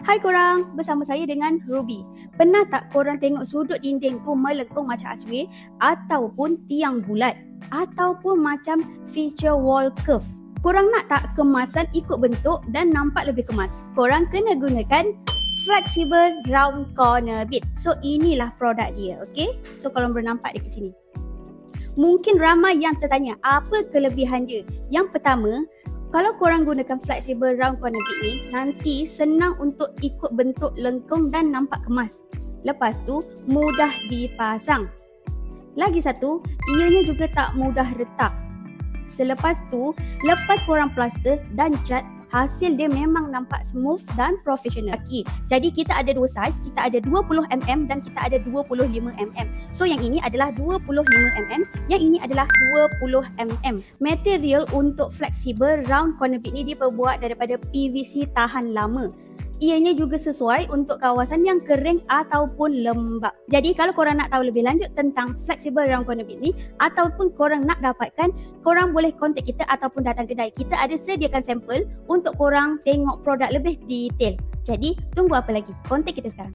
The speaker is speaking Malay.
Hai korang, bersama saya dengan Ruby. Pernah tak korang tengok sudut dinding tu melengkung macam asway ataupun tiang bulat ataupun macam feature wall curve? Korang nak tak kemasan ikut bentuk dan nampak lebih kemas? Korang kena gunakan flexible round corner bit. So inilah produk dia, okay? So kalau boleh nampak dekat sini. Mungkin ramai yang tertanya apa kelebihan dia. Yang pertama, kalau korang gunakan flexible round corner bit ni, nanti senang untuk ikut bentuk lengkung dan nampak kemas. Lepas tu, mudah dipasang. Lagi satu, ianya juga tak mudah retak. Selepas tu, lepas korang plaster dan cat, hasil dia memang nampak smooth dan profesional. Okay. Jadi kita ada dua saiz, kita ada 20mm dan kita ada 25mm. So yang ini adalah 25mm, yang ini adalah 20mm. Material untuk flexible round corner bit ni diperbuat daripada PVC tahan lama. Ianya juga sesuai untuk kawasan yang kering ataupun lembap. Jadi kalau korang nak tahu lebih lanjut tentang flexible round corner bit ni ataupun korang nak dapatkan, korang boleh kontak kita ataupun datang kedai. Kita ada sediakan sampel untuk korang tengok produk lebih detail. Jadi tunggu apa lagi? Kontak kita sekarang.